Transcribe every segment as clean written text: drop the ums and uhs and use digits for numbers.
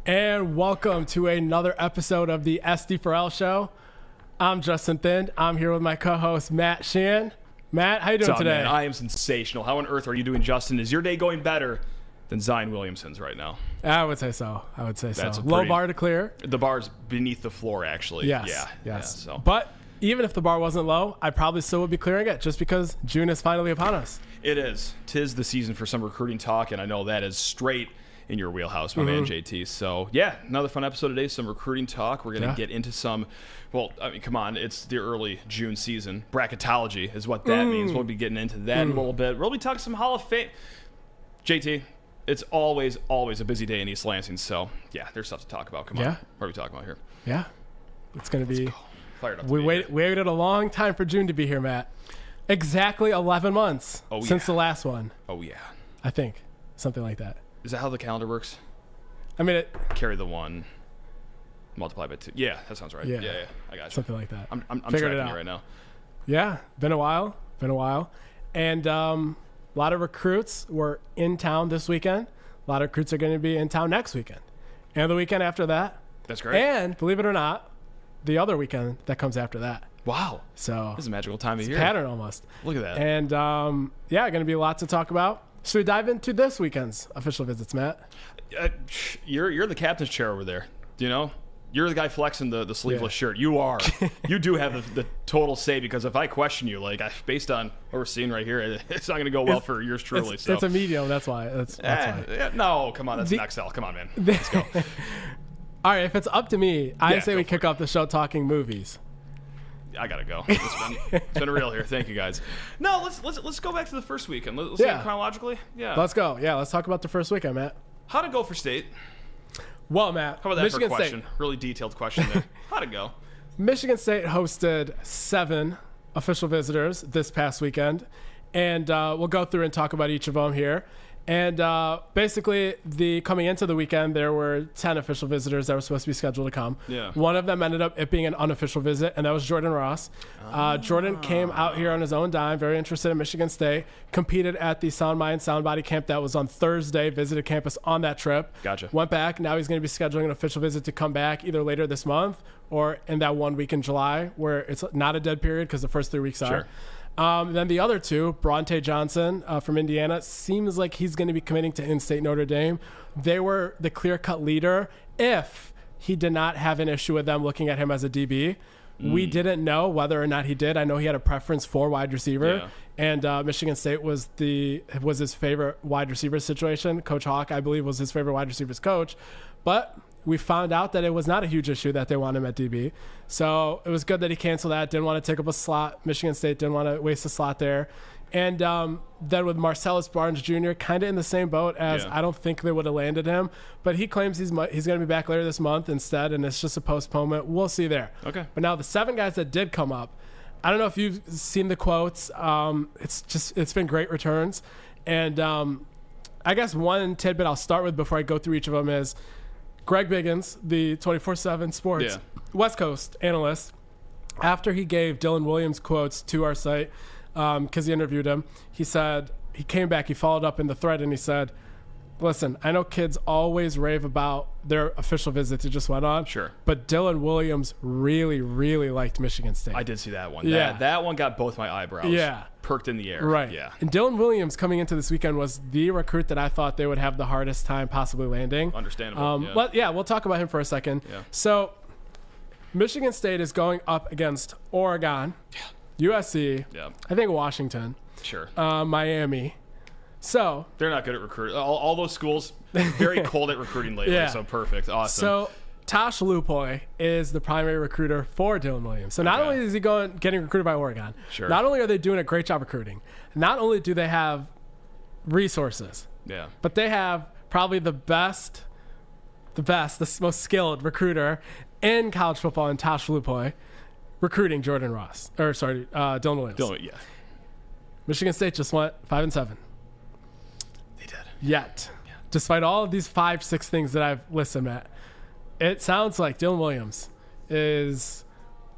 And welcome to another episode of the SD4L show. I'm Justin Thind. I'm here with my co-host, Matt Sheehan. Matt, how you doing today? Man? I am sensational. How on earth are you doing, Justin? Is your day going better than Zion Williamson's right now? I would say so. That's Low bar to clear. The bar's beneath the floor, actually. Yes. Yeah, so. But even if the bar wasn't low, I probably still would be clearing it just because June is finally upon us. It is. 'Tis the season for some recruiting talk, and I know that is straight in your wheelhouse, my man JT. So, yeah, another fun episode today, some recruiting talk. We're going to get into some, well, I mean, come on, it's the early June season. Bracketology is what that means. We'll be getting into that in a little bit. We'll be talking some Hall of Fame. JT, it's always a busy day in East Lansing, so, yeah, there's stuff to talk about. Come on. What are we talking about here? Yeah. It's going to be... Fired up. We waited a long time for June to be here, Matt. Exactly 11 months since the last one. Oh, yeah. I think. Something like that. Is that how the calendar works? I mean, carry the 1, multiply by 2. Yeah, that sounds right. Yeah. I got you. Something like that. I'm tracking it right now. Yeah, been a while. And a lot of recruits were in town this weekend. A lot of recruits are going to be in town next weekend. And the weekend after that. That's great. And, believe it or not, the other weekend that comes after that. Wow. So this is a magical time of year. Pattern almost. Look at that. And, going to be a lot to talk about. Should we dive into this weekend's official visits, Matt? You're the captain's chair over there. Do you know? You're the guy flexing the sleeveless shirt. You are. You do have the total say, because if I question you, based on what we're seeing right here, it's not going to go well for yours truly. It's a medium. That's why. That's why. No, come on. That's an XL. Come on, man. Let's go. All right. If it's up to me, I say we kick off the show talking movies. I gotta go. It's been real here. Thank you, guys. No, let's go back to the first weekend. Let's do it chronologically. Yeah. Let's go. Yeah, let's talk about the first weekend, Matt. How'd it go for state? Well, Matt, how about that Michigan for a question? State. Really detailed question there. How'd it go? Michigan State hosted 7 official visitors this past weekend, and we'll go through and talk about each of them here. And basically, coming into the weekend, there were 10 official visitors that were supposed to be scheduled to come. Yeah. One of them ended up it being an unofficial visit, and that was Jordan Ross. Jordan came out here on his own dime, very interested in Michigan State, competed at the Sound Mind, Sound Body camp that was on Thursday, visited campus on that trip. Gotcha. Went back. Now he's going to be scheduling an official visit to come back either later this month or in that 1 week in July, where it's not a dead period because the first 3 weeks are. Sure. Then the other two, Bronte Johnson from Indiana, seems like he's going to be committing to in-state Notre Dame. They were the clear-cut leader if he did not have an issue with them looking at him as a DB. We didn't know whether or not he did. I know he had a preference for wide receiver, and Michigan State was his favorite wide receiver situation. Coach Hawk, I believe, was his favorite wide receivers coach. But we found out that it was not a huge issue that they wanted him at DB. So it was good that he canceled that. Didn't want to take up a slot. Michigan State didn't want to waste a slot there. And then with Marcellus Barnes Jr., kind of in the same boat as I don't think they would have landed him. But he claims he's going to be back later this month instead, and it's just a postponement. We'll see there. Okay. But now the 7 guys that did come up, I don't know if you've seen the quotes. It's been great returns. And I guess one tidbit I'll start with before I go through each of them is Greg Biggins, the 24/7 Sports West Coast analyst, after he gave Dylan Williams quotes to our site, because he interviewed him, he said, he came back, he followed up in the thread, and he said, listen, I know kids always rave about their official visit that just went on. Sure. But Dylan Williams really, really liked Michigan State. I did see that one. Yeah. That one got both my eyebrows perked in the air. Right. Yeah. And Dylan Williams coming into this weekend was the recruit that I thought they would have the hardest time possibly landing. Understandable. But we'll talk about him for a second. Yeah. So Michigan State is going up against Oregon, USC, I think Washington, Miami. So they're not good at recruiting. All those schools very cold at recruiting lately. So perfect, awesome. So Tosh Lupoy is the primary recruiter for Dylan Williams. So not only is he getting recruited by Oregon, not only are they doing a great job recruiting, not only do they have resources, but they have probably the most skilled recruiter in college football in Tosh Lupoy recruiting Dylan Williams. Michigan State just went 5-7. Yet, despite all of these 5-6 things that I've listed, Matt, it sounds like Dylan Williams is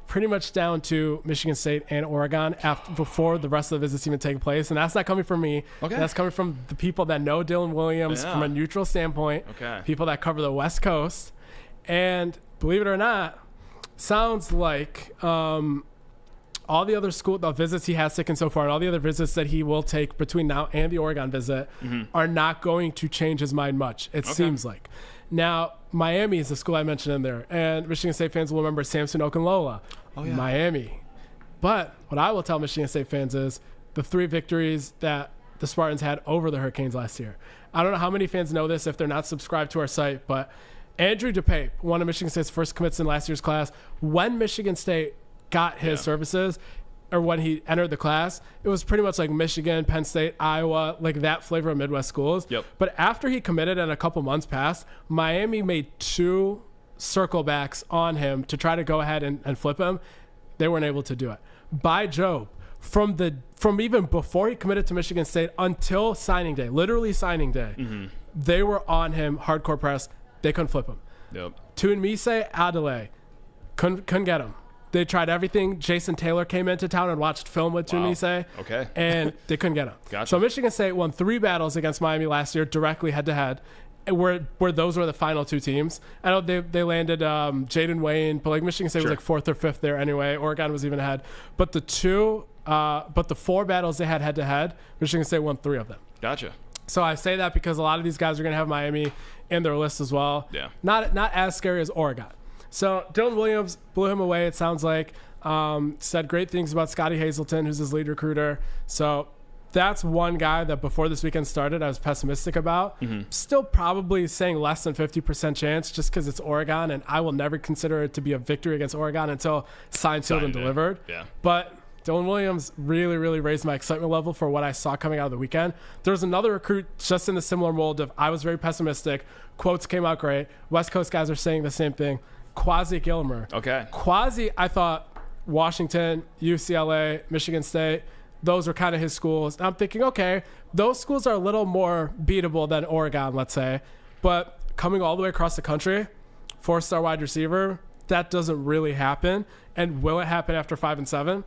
pretty much down to Michigan State and Oregon before the rest of the visits even take place. And that's not coming from me. Okay. That's coming from the people that know Dylan Williams from a neutral standpoint, people that cover the West Coast. And believe it or not, sounds like all the other the visits he has taken so far and all the other visits that he will take between now and the Oregon visit are not going to change his mind much, it seems like. Now, Miami is the school I mentioned in there, and Michigan State fans will remember Samson Okunlola, Miami. But what I will tell Michigan State fans is the 3 victories that the Spartans had over the Hurricanes last year. I don't know how many fans know this if they're not subscribed to our site, but Andrew DePape, one of Michigan State's first commits in last year's class, when Michigan State got his services, or when he entered the class, it was pretty much like Michigan, Penn State, Iowa, like that flavor of Midwest schools. But after he committed and a couple months passed, Miami made 2 circle backs on him to try to go ahead and flip him. They weren't able to do it. By Job, from even before he committed to Michigan State until signing day, literally signing day, they were on him, hardcore press. They couldn't flip him. Tunmise Adelaide, couldn't get him. They tried everything. Jason Taylor came into town and watched film with Tunmise. And they couldn't get him. So Michigan State won 3 battles against Miami last year directly head-to-head, where those were the final 2 teams. I know they landed Jaden Wayne, but like Michigan State was like 4th or 5th there anyway. Oregon was even ahead. But the 4 battles they had head-to-head, Michigan State won 3 of them. So I say that because a lot of these guys are going to have Miami in their list as well. Not as scary as Oregon. So Dylan Williams blew him away, it sounds like. Said great things about Scotty Hazelton, who's his lead recruiter. So that's one guy that before this weekend started I was pessimistic about. Still probably saying less than 50% chance just because it's Oregon, and I will never consider it to be a victory against Oregon until signed, sealed, and delivered. But Dylan Williams really, really raised my excitement level for what I saw coming out of the weekend. There's another recruit just in the similar mold of I was very pessimistic. Quotes came out great. West Coast guys are saying the same thing. Quasi Gilmer. Quasi, I thought Washington, UCLA, Michigan State, those were kind of his schools. I'm thinking, okay, those schools are a little more beatable than Oregon, let's say. But coming all the way across the country, 4-star wide receiver, that doesn't really happen. And will it happen after 5 and 7?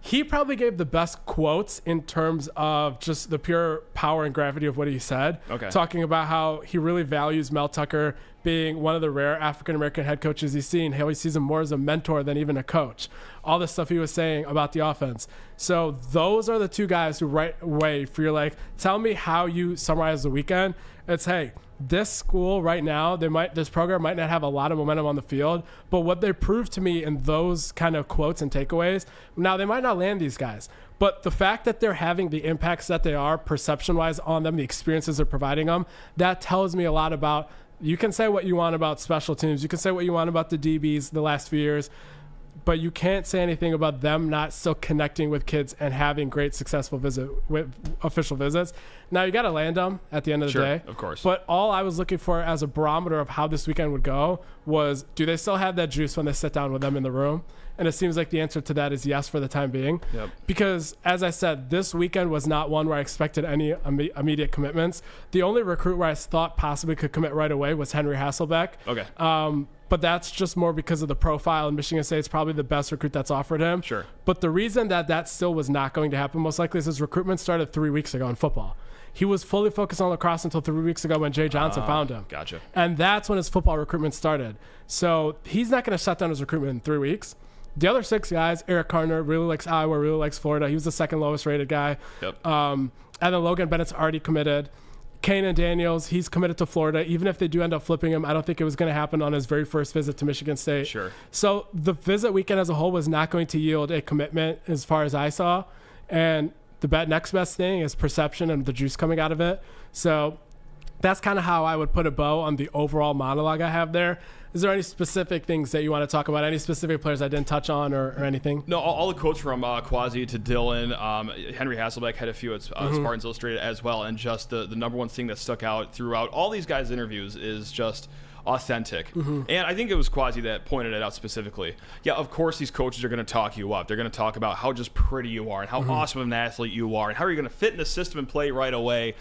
He probably gave the best quotes in terms of just the pure power and gravity of what he said. Talking about how he really values Mel Tucker being one of the rare African-American head coaches he's seen. He always sees him more as a mentor than even a coach. All the stuff he was saying about the offense. So those are the 2 guys who right away, if you're like, tell me how you summarize the weekend, it's, hey, this school right now, this program might not have a lot of momentum on the field, but what they proved to me in those kind of quotes and takeaways, now they might not land these guys, but the fact that they're having the impacts that they are perception-wise on them, the experiences they're providing them, that tells me a lot about, you can say what you want about special teams, you can say what you want about the DBs the last few years, but you can't say anything about them not still connecting with kids and having great successful official visits. Now you got to land them at the end of the day, of course. But all I was looking for as a barometer of how this weekend would go was, do they still have that juice when they sit down with them in the room? And it seems like the answer to that is yes for the time being. Because as I said, this weekend was not one where I expected any immediate commitments. The only recruit where I thought possibly could commit right away was Henry Hasselbeck. But that's just more because of the profile, and Michigan State's probably the best recruit that's offered him. But the reason that still was not going to happen most likely is his recruitment started 3 weeks ago in football. He was fully focused on lacrosse until 3 weeks ago when Jay Johnson found him. And that's when his football recruitment started. So he's not going to shut down his recruitment in 3 weeks. The other 6 guys, Eric Carner really likes Iowa, really likes Florida. He was the 2nd lowest rated guy. And then Logan Bennett's already committed. Kahnen Daniels, he's committed to Florida. Even if they do end up flipping him, I don't think it was going to happen on his very first visit to Michigan State. So the visit weekend as a whole was not going to yield a commitment as far as I saw. And the next best thing is perception and the juice coming out of it. So that's kind of how I would put a bow on the overall monologue I have there. Is there any specific things that you want to talk about? Any specific players I didn't touch on or anything? No, all the quotes from Quasi to Dylan. Henry Hasselbeck had a few at Spartans Illustrated as well. And just the number one thing that stuck out throughout all these guys' interviews is just authentic. And I think it was Quasi that pointed it out specifically. Yeah, of course these coaches are going to talk you up. They're going to talk about how just pretty you are and how awesome of an athlete you are and how are you going to fit in the system and play right away.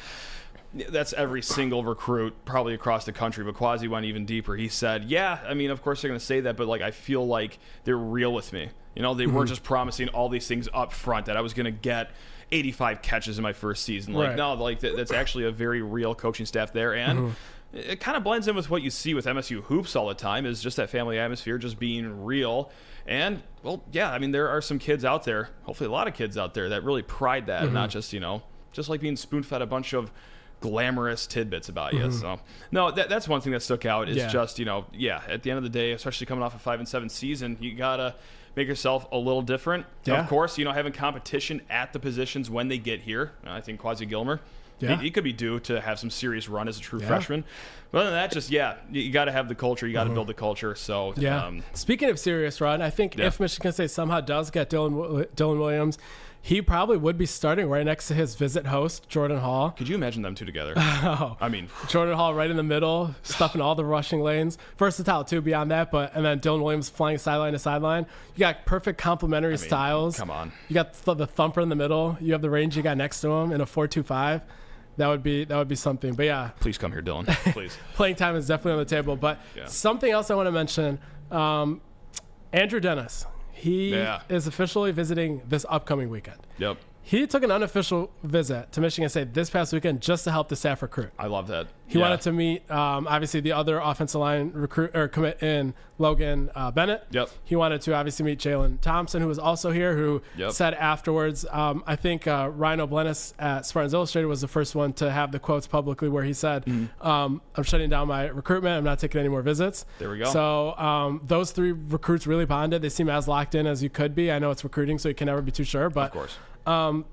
that's every single recruit probably across the country, but Quasi went even deeper. He said, yeah, I mean, of course they're going to say that, but like I feel like they're real with me. You know, they weren't just promising all these things up front that I was going to get 85 catches in my first season. Like, no, like that's actually a very real coaching staff there. And it kind of blends in with what you see with MSU hoops all the time, is just that family atmosphere, just being real. And, well, yeah, I mean, there are some kids out there, hopefully a lot of kids out there, that really pride that, not just, you know, just like being spoon-fed a bunch of glamorous tidbits about you. So, no, that's one thing that stuck out is just, you know, at the end of the day, especially coming off a 5-7 season, you got to make yourself a little different. Of course, you know, having competition at the positions when they get here. I think Quasi Gilmer, he could be due to have some serious run as a true freshman. But other than that, just, you got to have the culture. You got to build the culture. So, speaking of serious run, I think if Michigan State somehow does get Dylan Williams, he probably would be starting right next to his visit host, Jordan Hall. Could you imagine them two together? I mean, Jordan Hall right in the middle, stuffing all the rushing lanes. Versatile, too, beyond that. And then Dylan Williams flying sideline to sideline. You got perfect complementary styles. Come on. You got the thumper in the middle. You have the range you got next to him in a 4.25. That would be something. But yeah. Please come here, Dylan. Please. Playing time is definitely on the table. But something else I want to mention, Andrew Dennis. He is officially visiting this upcoming weekend. Yep. He took an unofficial visit to Michigan State this past weekend just to help the staff recruit. I love that. He wanted to meet, obviously, the other offensive line recruit or commit in Logan Bennett. Yep. He wanted to obviously meet Jalen Thompson, who was also here, who said afterwards, I think Ryan O'Blennis at Spartans Illustrated was the first one to have the quotes publicly where he said, I'm shutting down my recruitment. I'm not taking any more visits. There we go. So those three recruits really bonded. They seem as locked in as you could be. I know it's recruiting, so you can never be too sure. But of course.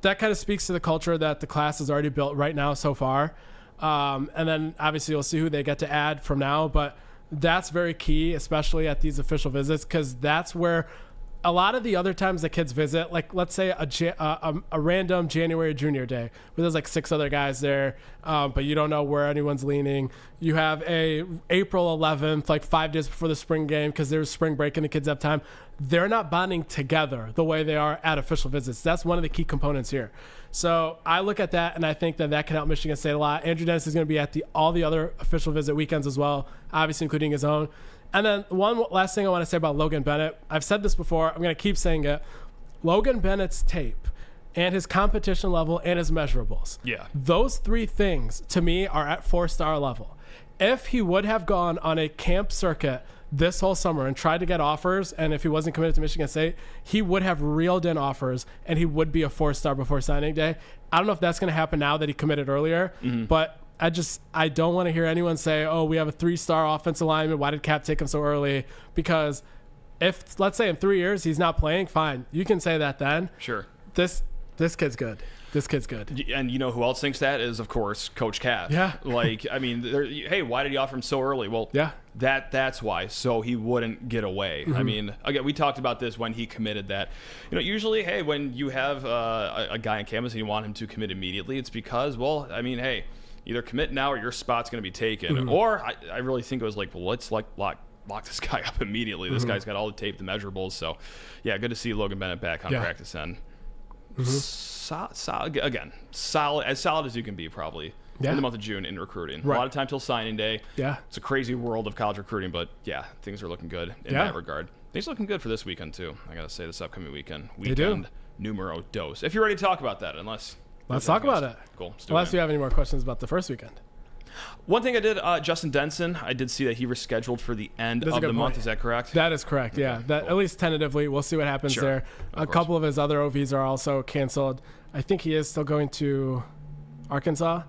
That kind of speaks to the culture that the class has already built right now so far. And then obviously you'll see who they get to add from now, but that's very key, especially at these official visits, because that's where a lot of the other times the kids visit, like let's say a random January junior day where there's like 6 other guys there, but you don't know where anyone's leaning. You have a April 11th, like 5 days before the spring game, because there's spring break and the kids have time. They're not bonding together the way they are at official visits. That's one of the key components here. So I look at that, and I think that can help Michigan State a lot. Andrew Dennis is going to be at all the other official visit weekends as well, obviously including his own. And then one last thing I want to say about Logan Bennett. I've said this before. I'm going to keep saying it. Logan Bennett's tape and his competition level and his measurables. Yeah. Those 3 things, to me, are at 4-star level. If he would have gone on a camp circuit this whole summer and tried to get offers, and if he wasn't committed to Michigan State, he would have reeled in offers, and he would be a 4-star before signing day. I don't know if that's going to happen now that he committed earlier, but I don't want to hear anyone say, oh, we have a 3-star offensive lineman. Why did Cap take him so early? Because if, let's say in 3 years, he's not playing, fine. You can say that then. Sure. This kid's good. This kid's good. And you know who else thinks that is, of course, Coach Cap. Yeah. Like, I mean, hey, why did he offer him so early? Well, that's why, so he wouldn't get away. I mean, again, we talked about this when he committed that. You know, usually, hey, when you have a guy on campus and you want him to commit immediately, it's because, well, I mean, hey, either commit now or your spot's going to be taken. Or I really think it was like, well, let's lock this guy up immediately. This guy's got all the tape, the measurables. So, yeah, good to see Logan Bennett back on practice end. Again, solid as you can be probably in the month of June in recruiting. A lot of time till signing day. Yeah. It's a crazy world of college recruiting, but yeah, things are looking good in that regard. Things are looking good for this weekend too. I got to say, this upcoming weekend. Weekend numero dos. If you're ready to talk about that, Let's talk about it. Cool. Unless you have any more questions about the first weekend. One thing I did, Justin Denson, I did see that he rescheduled for the end of the month. Is that correct? That is correct, yeah. Cool. At least tentatively. We'll see what happens there. A couple of his other OVs are also canceled. I think he is still going to Arkansas.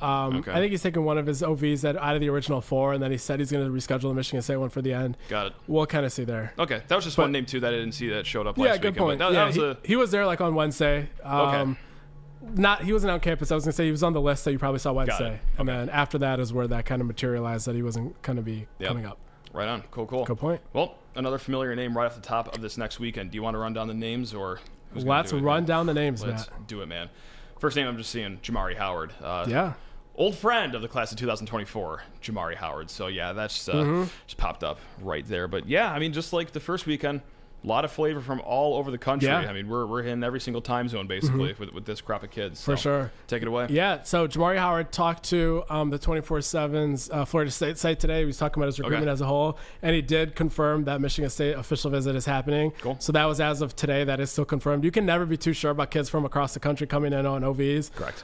I think he's taking one of his OVs out of the original 4, and then he said he's going to reschedule the Michigan State one for the end. Got it. We'll kind of see there. Okay. That was just one name, too, that I didn't see that showed up last weekend. Yeah, good point. He was there like on Wednesday. He wasn't on campus. I was going to say he was on the list that you probably saw Wednesday. And then after that is where that kind of materialized that he wasn't going to be coming up. Right on. Cool. Good point. Well, another familiar name right off the top of this next weekend. Do you want to run down the names or who's Let's run down the names, Let's do it, man. First name I'm just seeing, Jamari Howard. Old friend of the class of 2024, Jamari Howard. So, yeah, that's just popped up right there. But, yeah, I mean, just like the first weekend, a lot of flavor from all over the country. Yeah. I mean, we're hitting every single time zone basically with this crop of kids. For sure. Take it away. Yeah. So Jamari Howard talked to the 24/7's Florida State site today. He was talking about his recruitment as a whole, and he did confirm that Michigan State official visit is happening. Cool. So that was as of today. That is still confirmed. You can never be too sure about kids from across the country coming in on OVs. Correct.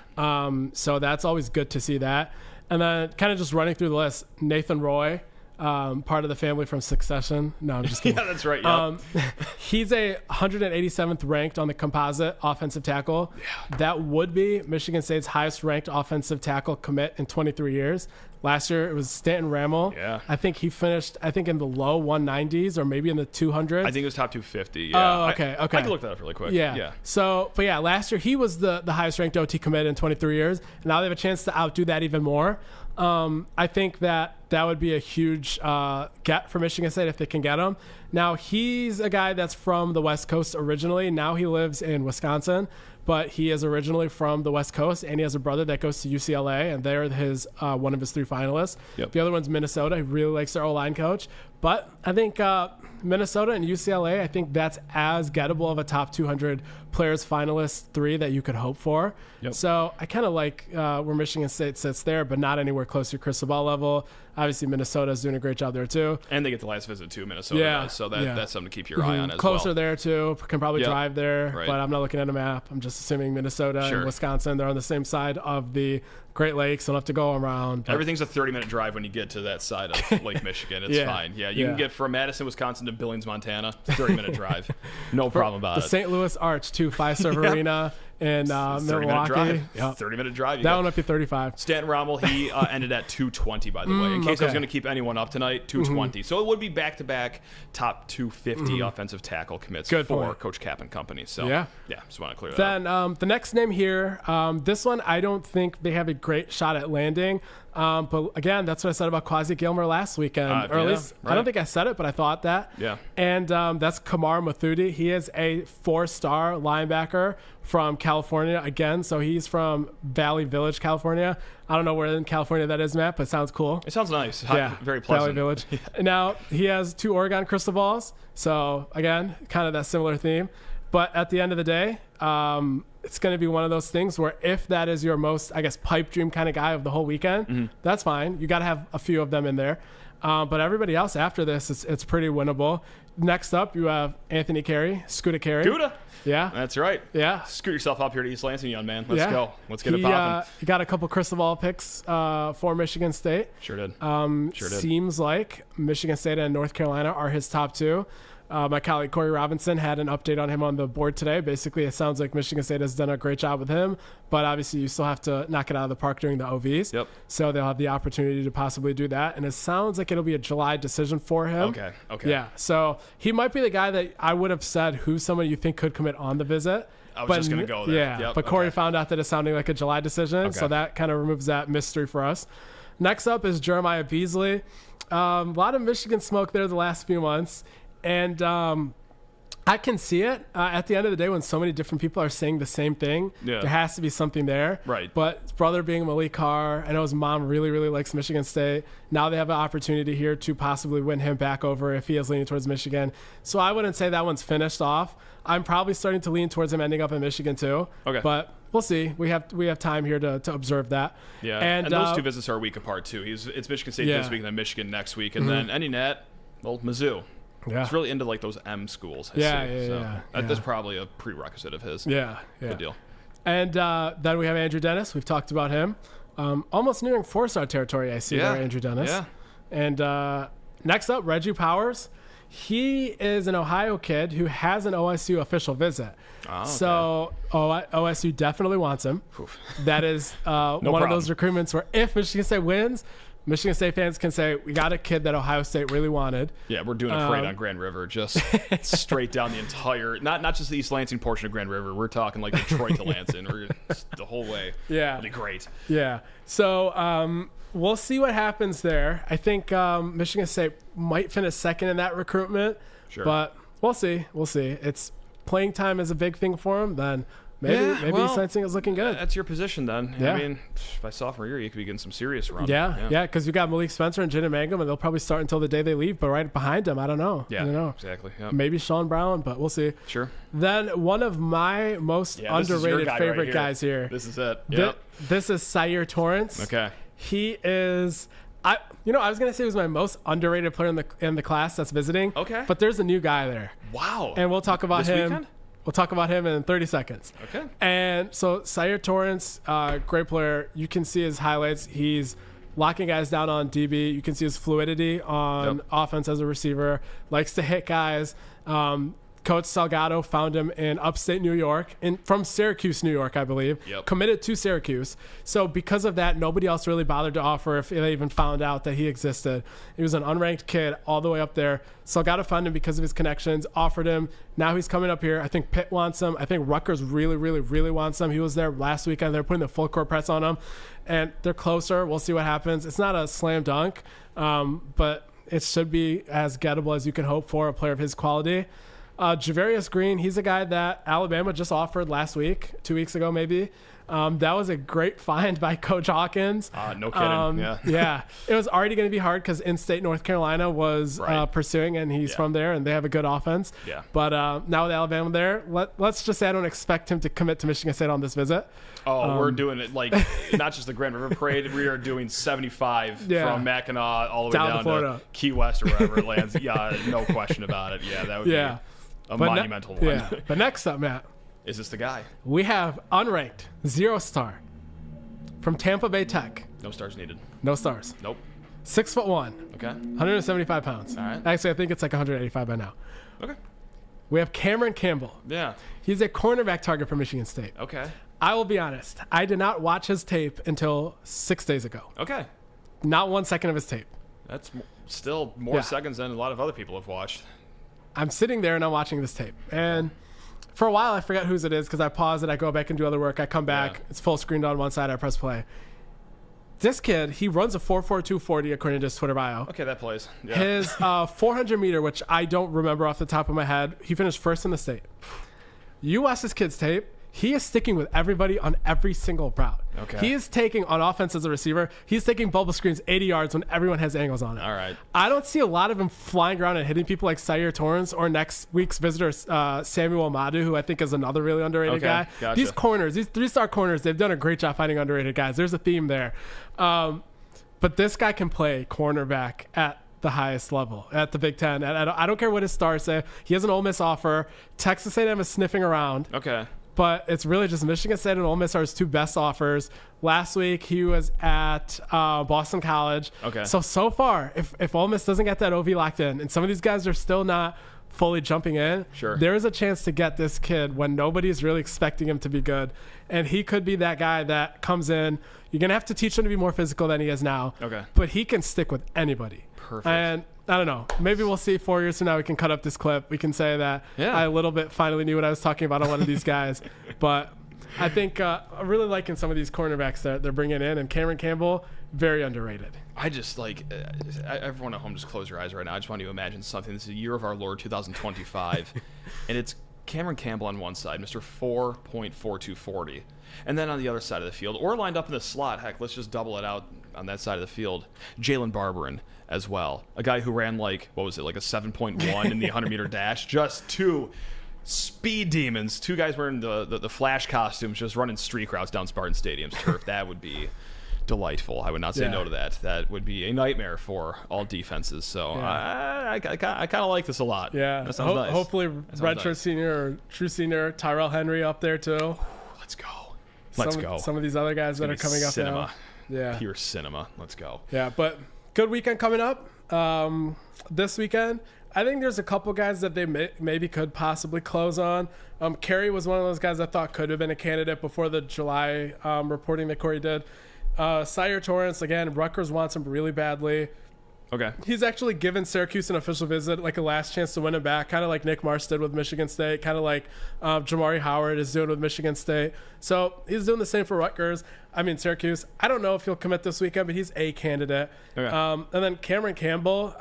So that's always good to see that. And then kind of just running through the list, Nathan Roy. Part of the family from Succession. No, I'm just kidding. Yeah, that's right. Yep. He's a 187th ranked on the composite offensive tackle. Yeah. That would be Michigan State's highest ranked offensive tackle commit in 23 years. Last year it was Stanton Ramel. Yeah. I think he finished in the low 190s or maybe in the 200s. I think it was top 250. Yeah. Oh, okay. I can look that up really quick. Yeah. So, but yeah, last year he was the highest ranked OT commit in 23 years. And now they have a chance to outdo that even more. I think that would be a huge get for Michigan State if they can get him. Now, he's a guy that's from the West Coast originally. Now he lives in Wisconsin, but he is originally from the West Coast, and he has a brother that goes to UCLA, and they're one of his 3 finalists. Yep. The other one's Minnesota. He really likes their O-line coach. But I think Minnesota and UCLA, I think that's as gettable of a top 200 players finalist 3 that you could hope for. Yep. So I kind of like where Michigan State sits there, but not anywhere close to crystal ball level. Obviously, Minnesota's doing a great job there too. And they get the last visit too, Minnesota does. So that's something to keep your eye on as Closer well. there too. Can probably drive there, Right. but I'm not looking at a map. I'm just assuming Minnesota and Wisconsin, they're on the same side of the Great Lakes. Don't have to go around. But everything's a 30-minute drive when you get to that side of Lake Michigan. It's fine. Yeah, you can get from Madison, Wisconsin to Billings, Montana. 30-minute drive. No problem about it. The St. Louis Arch, too. 5-serve arena in Milwaukee. 30-minute drive. That one might be 35. Stanton Rommel, he ended at 220, by the way. In case I was going to keep anyone up tonight, 220. So it would be back-to-back top 250 offensive tackle commits for Coach Cap and company. So yeah, just want to clear that up. Then the next name here, this one I don't think they have a great shot at landing. But again, that's what I said about Quasi Gilmer last weekend. Or at least, I don't think I said it, but I thought that. Yeah. And that's Kamar Mathudi. He is a 4-star linebacker from California again. So he's from Valley Village, California. I don't know where in California that is, Matt, but it sounds cool. It sounds nice. Yeah. Very pleasant. Valley Village. Now, he has 2 Oregon crystal balls. So again, kind of that similar theme. But at the end of the day, it's going to be one of those things where if that is your most, I guess, pipe dream kind of guy of the whole weekend, that's fine. You got to have a few of them in there. But everybody else after this, it's pretty winnable. Next up, you have Anthony Carey, Scooter Carey. Scooter. Yeah. That's right. Yeah. Scoot yourself up here to East Lansing, young man. Let's go. Let's get it popping. He got a couple crystal ball picks for Michigan State. Sure did. Seems like Michigan State and North Carolina are his top 2. My colleague Corey Robinson had an update on him on the board today. Basically, it sounds like Michigan State has done a great job with him, but obviously you still have to knock it out of the park during the OVs. Yep. So they'll have the opportunity to possibly do that, and it sounds like it'll be a July decision for him. Okay. Yeah, so he might be the guy that I would have said who's someone you think could commit on the visit. I was just going to go there. Yeah, yep. But Corey found out that it's sounding like a July decision, so that kind of removes that mystery for us. Next up is Jeremiah Beasley. A lot of Michigan smoke there the last few months, and I can see it at the end of the day when so many different people are saying the same thing. Yeah. There has to be something there. Right. But his brother being Malik Carr, I know his mom really, really likes Michigan State. Now they have an opportunity here to possibly win him back over if he is leaning towards Michigan. So I wouldn't say that one's finished off. I'm probably starting to lean towards him ending up in Michigan too. Okay. But we'll see. We have time here to observe that. Yeah. And those 2 visits are a week apart too. It's Michigan State this week and then Michigan next week. And then any net, well, Mizzou. Yeah. He's really into like those M schools. Yeah. That's probably a prerequisite of his. Yeah. Good deal. And then we have Andrew Dennis. We've talked about him. Almost nearing 4-star territory, I see there, Andrew Dennis. Yeah. And next up, Reggie Powers. He is an Ohio kid who has an OSU official visit. Oh, okay. So OSU definitely wants him. Oof. That is one of those recruitments where if Michigan State wins, Michigan State fans can say, we got a kid that Ohio State really wanted. Yeah, we're doing a parade on Grand River, just straight down the entire, not just the East Lansing portion of Grand River. We're talking like Detroit to Lansing, or the whole way. Yeah. It'll be great. Yeah. So we'll see what happens there. I think Michigan State might finish second in that recruitment. Sure. But we'll see. We'll see. It's playing time is a big thing for them. Then Maybe Sensing is looking good. That's your position then. Yeah. I mean, by sophomore year, you could be getting some serious run. Yeah, because you got Malik Spencer and Jaden Mangum, and they'll probably start until the day they leave, but right behind them, I don't know. Yeah, I don't know. Exactly. Yep. Maybe Sean Brown, but we'll see. Sure. Then one of my most underrated favorite guys here. This is it. Yep. This is Sire Torrance. Okay. He is... I was gonna say he was my most underrated player in the class that's visiting. Okay. But there's a new guy there. Wow. And we'll talk about this him. Weekend? We'll talk about him in 30 seconds. Okay. And so Sire Torrance, great player. You can see his highlights. He's locking guys down on DB. You can see his fluidity on offense as a receiver. Likes to hit guys. Coach Salgado found him in upstate New York, from Syracuse, New York, I believe. Yep. Committed to Syracuse. So because of that, nobody else really bothered to offer if they even found out that he existed. He was an unranked kid all the way up there. Salgado found him because of his connections, offered him. Now he's coming up here. I think Pitt wants him. I think Rutgers really, really, really wants him. He was there last weekend. They're putting the full court press on him. And they're closer. We'll see what happens. It's not a slam dunk, but it should be as gettable as you can hope for a player of his quality. Javarius Green, he's a guy that Alabama just offered last week, 2 weeks ago maybe. That was a great find by Coach Hawkins. No kidding. Yeah. It was already going to be hard because in-state North Carolina was pursuing, and he's from there, and they have a good offense. Yeah. But now with Alabama there, let's just say I don't expect him to commit to Michigan State on this visit. Oh, we're doing it like not just the Grand River Parade. We are doing 75 from Mackinac all the way down to Key West or wherever it lands. Yeah, no question about it. Yeah, that would be a monumental one. Yeah. But next up, Matt. Is this the guy? We have unranked 0-star from Tampa Bay Tech. No stars needed. No stars. Nope. 6'1". Okay. 175 pounds. All right. Actually, I think it's like 185 by now. Okay. We have Cameron Campbell. Yeah. He's a cornerback target for Michigan State. Okay. I will be honest. I did not watch his tape until 6 days ago. Okay. Not 1 second of his tape. That's still more seconds than a lot of other people have watched. I'm sitting there and I'm watching this tape. And for a while, I forget whose it is because I pause it. I go back and do other work. I come back. It's full screened on one side. I press play. This kid, he runs a 4.42 40 according to his Twitter bio. Okay, that plays. Yeah. His 400 meter, which I don't remember off the top of my head, he finished first in the state. You watch this kid's tape. He is sticking with everybody on every single route. Okay. He is taking, on offense as a receiver, he's taking bubble screens 80 yards when everyone has angles on it. All right. I don't see a lot of him flying around and hitting people like Sire Torrance or next week's visitor, Samuel Madu, who I think is another really underrated guy. Gotcha. These corners, these 3-star corners, they've done a great job finding underrated guys. There's a theme there. But this guy can play cornerback at the highest level at the Big Ten. And I don't care what his stars say. He has an Ole Miss offer. Texas A&M is sniffing around. Okay. But it's really just Michigan State and Ole Miss are his two best offers. Last week, he was at Boston College. Okay. So far, if Ole Miss doesn't get that OV locked in, and some of these guys are still not fully jumping in, there is a chance to get this kid when nobody's really expecting him to be good. And he could be that guy that comes in. You're going to have to teach him to be more physical than he is now. Okay. But he can stick with anybody. Perfect. And I don't know. Maybe we'll see 4 years from now. We can cut up this clip. We can say that I a little bit finally knew what I was talking about on one of these guys. But I think I'm really liking some of these cornerbacks that they're bringing in. And Cameron Campbell, very underrated. I just like everyone at home, just close your eyes right now. I just want you to imagine something. This is the year of our Lord 2025. And it's Cameron Campbell on one side, Mr. 4.4240. And then on the other side of the field, or lined up in the slot, heck, let's just double it out on that side of the field, Jalen Barberin as well. A guy who ran like a 7.1 in the 100-meter dash. Just two speed demons. Two guys wearing the Flash costumes just running street routes down Spartan Stadium's turf. That would be delightful. I would not say no to that. That would be a nightmare for all defenses. So I kind of like this a lot. Yeah. That sounds nice. Hopefully redshirt senior or true senior Tyrell Henry up there too. Let's go. Let's go. Some of these other guys that are coming up now. Yeah. Pure cinema. Let's go. Yeah, but good weekend coming up. This weekend, I think there's a couple guys that they maybe could possibly close on. Kerry was one of those guys I thought could have been a candidate before the July reporting that Corey did. Sire Torrance, again, Rutgers wants him really badly. Okay. He's actually given Syracuse an official visit, like a last chance to win him back, kind of like Nick Marsh did with Michigan State, kind of like Jamari Howard is doing with Michigan State. So he's doing the same for Rutgers. I mean, Syracuse, I don't know if he'll commit this weekend, but he's a candidate. Okay. And then Cameron Campbell,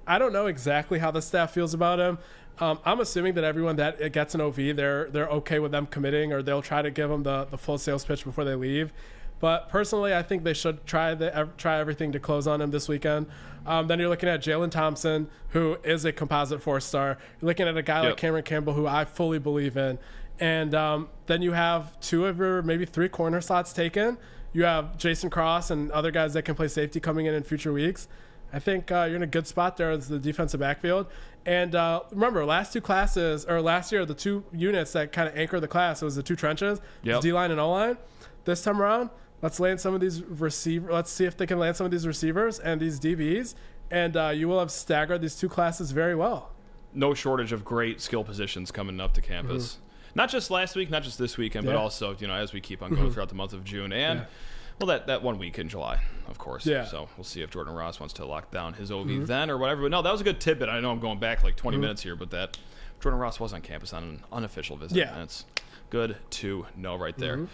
I don't know exactly how the staff feels about him. I'm assuming that everyone that gets an OV, they're okay with them committing, or they'll try to give them the full sales pitch before they leave. But personally, I think they should try everything to close on him this weekend. Then you're looking at Jalen Thompson, who is a composite 4-star. You're looking at a guy like Cameron Campbell, who I fully believe in. And then you have 2 of your maybe 3 corner slots taken. You have Jason Cross and other guys that can play safety coming in future weeks. I think you're in a good spot there as the defensive backfield. And remember, last year, the 2 units that kind of anchor the class, it was the 2 trenches, D-line and O-line. This time around, let's land some of these receivers. Let's see if they can land some of these receivers and these DBs, and you will have staggered these 2 classes very well. No shortage of great skill positions coming up to campus. Not just last week, not just this weekend, but also as we keep on going throughout the month of June and well, that 1 week in July, of course. Yeah. So we'll see if Jordan Ross wants to lock down his OV then or whatever. But no, that was a good tidbit. I know I'm going back like 20 minutes here, but that Jordan Ross was on campus on an unofficial visit. Yeah, and it's good to know right there.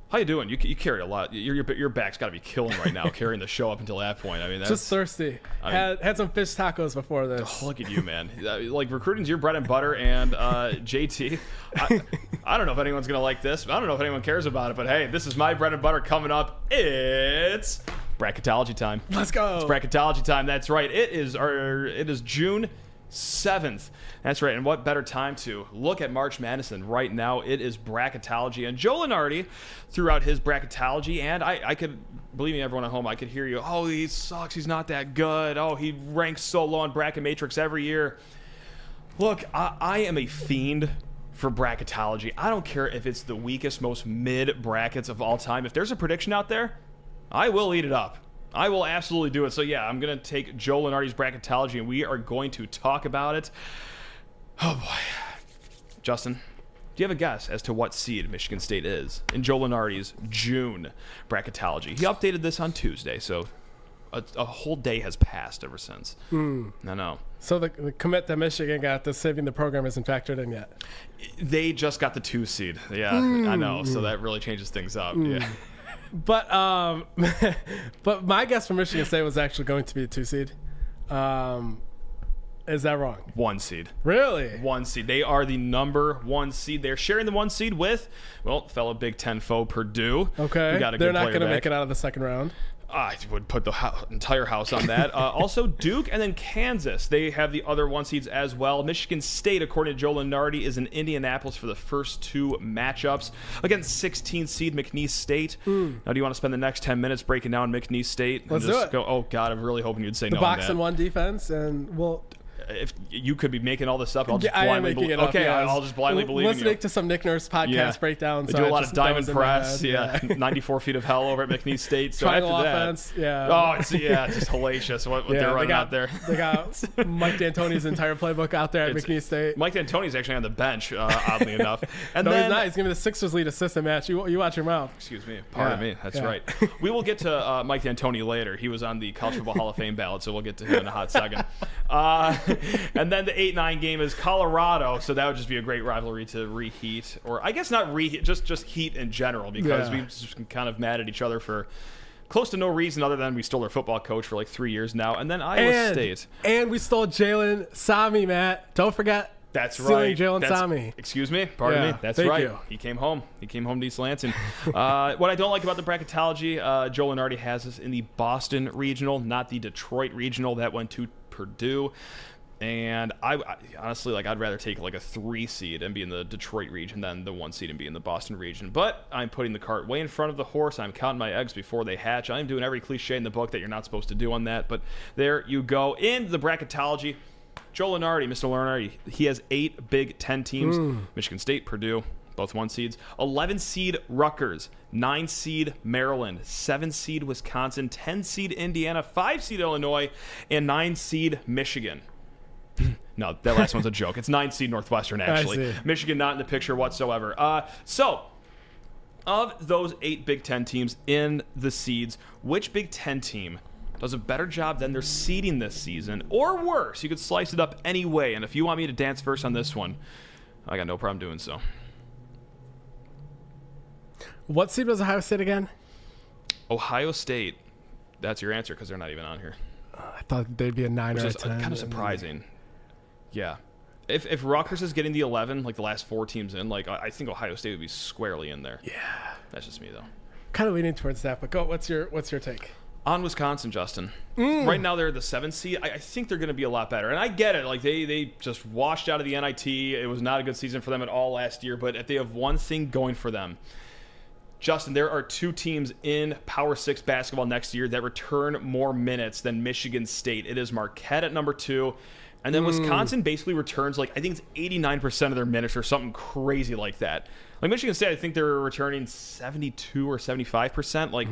How you doing? You carry a lot. Your back's got to be killing right now, carrying the show up until that point. I mean, that's just thirsty. Had some fish tacos before this. Oh, look at you, man! Like recruiting's your bread and butter, and JT. I don't know if anyone's gonna like this. I don't know if anyone cares about it, but hey, this is my bread and butter coming up. It's bracketology time. Let's go. It's bracketology time. That's right. It is June 7th. That's right. And what better time to look at March Madness than right now? It is bracketology. And Joe Lenardi threw out his bracketology, and I could, believe me, everyone at home, I could hear you. Oh, he sucks. He's not that good. Oh, he ranks so low on Bracket Matrix every year. Look, I am a fiend for bracketology. I don't care if it's the weakest, most mid brackets of all time. If there's a prediction out there, I will eat it up. I will absolutely do it. So, yeah, I'm going to take Joe Lenardi's bracketology, and we are going to talk about it. Oh, boy. Justin, do you have a guess as to what seed Michigan State is in Joe Lenardi's June bracketology? He updated this on Tuesday, so a whole day has passed ever since. I know. So the commit that Michigan got, the saving the program isn't factored in yet. They just got the 2 seed. Yeah, I know. So that really changes things up. Yeah. But but my guess for Michigan State was actually going to be a 2 seed. Is that wrong? 1 seed. Really? 1 seed. They are the number 1 seed. They're sharing the 1 seed with, well, fellow Big Ten foe Purdue. Okay. They're not going to make it out of the second round. I would put the entire house on that. Also, Duke and then Kansas. They have the other 1 seeds as well. Michigan State, according to Joe Lenardi, is in Indianapolis for the first 2 matchups against 16 seed McNeese State. Now, do you want to spend the next 10 minutes breaking down McNeese State? Let's do it. Go, oh, God, I'm really hoping you'd say the no on that. box and 1 defense, and we'll... If you could be making all this up, I'll just I am blindly making it believe. up, Okay, yes. I'll just blindly believe in you. Listening to some Nick Nurse podcast breakdowns. We do a lot of diamond press. Yeah, 94 feet of hell over at McNeese State. So triangle after offense. That, oh, it's just hellacious what they're running out there. They got Mike D'Antoni's entire playbook out there at McNeese State. Mike D'Antoni's actually on the bench, oddly enough. And no, then, he's not. He's going to be the Sixers lead assistant match. You watch your mouth. Excuse me. Pardon me. That's right. We will get to Mike D'Antoni later. He was on the College Football Hall of Fame ballot, so we'll get to him in a hot second. And then the 8-9 game is Colorado, so that would just be a great rivalry to reheat, or I guess not reheat, just heat in general, because we've just been kind of mad at each other for close to no reason other than we stole our football coach for like 3 years now, and then Iowa State. And we stole Jalen Sami, Matt. Don't forget. That's right. Jalen Sami. Excuse me. Pardon me. That's right. You. He came home. He came home to East Lansing. What I don't like about the bracketology, Joe Lenardi has us in the Boston regional, not the Detroit regional. That went to Purdue. And I honestly, I'd rather take like a 3 seed and be in the Detroit region than the 1 seed and be in the Boston region. But I'm putting the cart way in front of the horse. I'm counting my eggs before they hatch. I'm doing every cliche in the book that you're not supposed to do on that. But there you go. In the bracketology, Joe Lenardi, Mr. Lenardi, he has 8 Big Ten teams. Michigan State, Purdue, both 1 seeds. 11 seed Rutgers, 9 seed Maryland, 7 seed Wisconsin, 10 seed Indiana, 5 seed Illinois, and 9 seed Michigan. No, that last one's a joke. It's 9 seed Northwestern, actually. Michigan not in the picture whatsoever. So, of those 8 Big Ten teams in the seeds, which Big Ten team does a better job than their seeding this season, or worse? You could slice it up any way, and if you want me to dance first on this one, I got no problem doing so. What seed was Ohio State again? Ohio State. That's your answer, because they're not even on here. I thought they'd be a 9 or a 10. Kind of surprising. Yeah. If Rutgers is getting the 11, like the last 4 teams in, like I think Ohio State would be squarely in there. Yeah. That's just me though. Kind of leaning towards that, but go. What's your take? On Wisconsin, Justin. Right now they're the 7th seed. I think they're going to be a lot better. And I get it. Like they just washed out of the NIT. It was not a good season for them at all last year. But if they have one thing going for them, Justin, there are 2 teams in Power 6 basketball next year that return more minutes than Michigan State. It is Marquette at number 2. And then Wisconsin basically returns, like, I think it's 89% of their minutes or something crazy like that. Like, Michigan State, I think they're returning 72 or 75%. Like,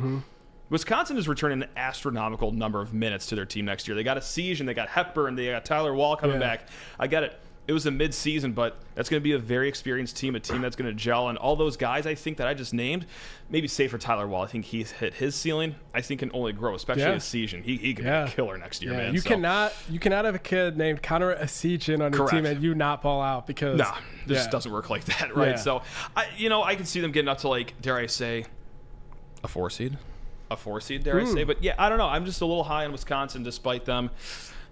Wisconsin is returning an astronomical number of minutes to their team next year. They got a Siege, and they got Hepburn, they got Tyler Wall coming back. I get it. It was a mid-season, but that's going to be a very experienced team, a team that's going to gel. And all those guys, I think, that I just named, maybe save for Tyler Wall. I think he's hit his ceiling. I think can only grow, especially a Siege. He could be a killer next year, man. You cannot have a kid named Connor Asijian on your team and you not ball out because this doesn't work like that, right? So, I can see them getting up to, like, dare I say, a 4 seed. A 4 seed, dare I say. But, yeah, I don't know. I'm just a little high on Wisconsin despite them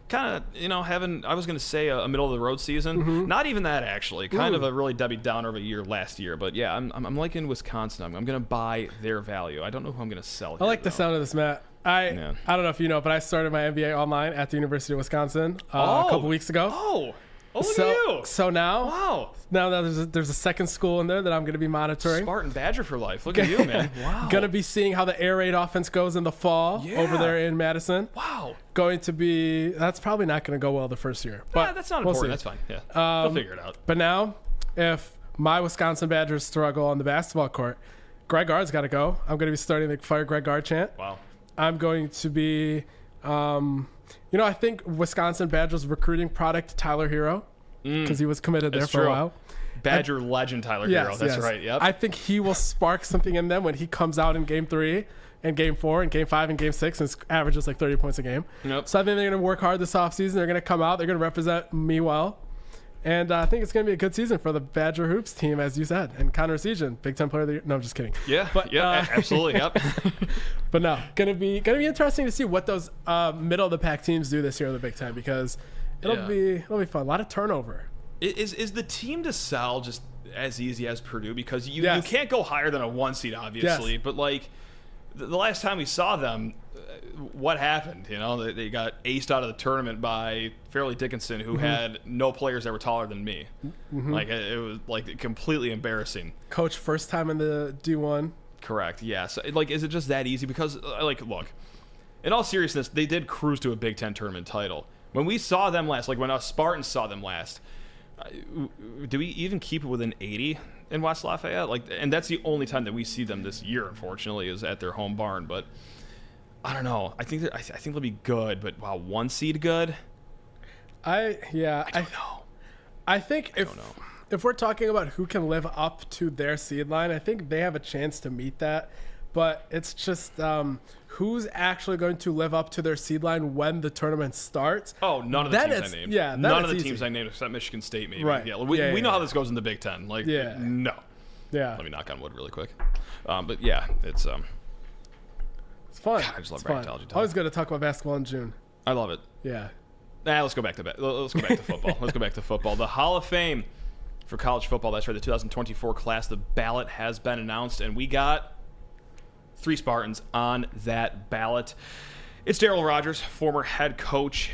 kind of, having, I was going to say a middle-of-the-road season. Not even that, actually. Kind of a really Debbie Downer of a year last year. But, yeah, I'm liking Wisconsin. I'm going to buy their value. I don't know who I'm going to sell here, I like the sound of this, Matt. I don't know if you know, but I started my MBA online at the University of Wisconsin a couple weeks ago. Look at you. So now, there's a second school in there that I'm going to be monitoring. Spartan Badger for life. Look at you, man. Wow. Going to be seeing how the air raid offense goes in the fall over there in Madison. Wow. That's probably not going to go well the first year. But that's not important. That's fine. Yeah. They'll figure it out. But now, if my Wisconsin Badgers struggle on the basketball court, Greg Gard's got to go. I'm going to be starting the Fire Greg Gard chant. Wow. I'm going to be... I think Wisconsin Badgers recruiting product Tyler Hero because he was committed there for a while. Badger legend Tyler Hero. That's right. Yep. I think he will spark something in them when he comes out in Game 3 and Game 4 and Game 5 and Game 6 and averages like 30 points a game. Yep. So I think they're going to work hard this offseason. They're going to come out. They're going to represent me well. And I think it's going to be a good season for the Badger Hoops team, as you said. And Connor Asijian, Big Ten Player of the Year. No, I'm just kidding. Yeah, absolutely. Yep. But no, gonna be interesting to see what those middle of the pack teams do this year in the Big Ten because it'll be fun. A lot of turnover. Is the team to sell just as easy as Purdue because you can't go higher than a 1 seed, obviously. But like the last time we saw them, what happened? They got aced out of the tournament by Fairleigh Dickinson, who had no players that were taller than me. Like it was like completely embarrassing. Coach first time in the D1. Correct. Yeah. So is it just that easy? Because look, in all seriousness, they did cruise to a Big Ten tournament title. When we saw them last, like when us Spartans saw them last, do we even keep it within 80 in West Lafayette? And that's the only time that we see them this year, unfortunately, is at their home barn. But I don't know. I think they'll be good, but wow, 1 seed good? I don't know. I think if we're talking about who can live up to their seed line, I think they have a chance to meet that. But it's just who's actually going to live up to their seed line when the tournament starts. Oh, none of the teams I named. Yeah, none of the teams I named except Michigan State, maybe. Right. Yeah, we know how this goes in the Big Ten. No. Yeah. Let me knock on wood really quick. But yeah, it's fun. God, I just love bracketology. Always good to talk about basketball in June. I love it. Yeah. Let's go back to football. Let's go back to football. The Hall of Fame for college football. That's right. The 2024 class. The ballot has been announced, and we got 3 Spartans on that ballot. It's Darryl Rogers, former head coach,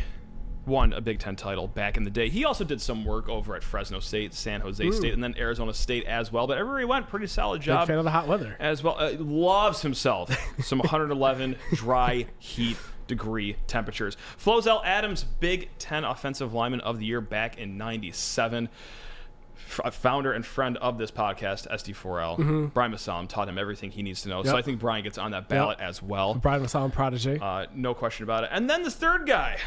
won a Big Ten title back in the day. He also did some work over at Fresno State, San Jose State, and then Arizona State as well. But everywhere he went, pretty solid job. Big fan of the hot weather. As well. Loves himself some 111 dry heat degree temperatures. Flozell Adams, Big Ten Offensive Lineman of the Year back in 97. Founder and friend of this podcast, SD4L. Brian Masalam taught him everything he needs to know. So I think Brian gets on that ballot as well. Brian Masalam prodigy. No question about it. And then the third guy.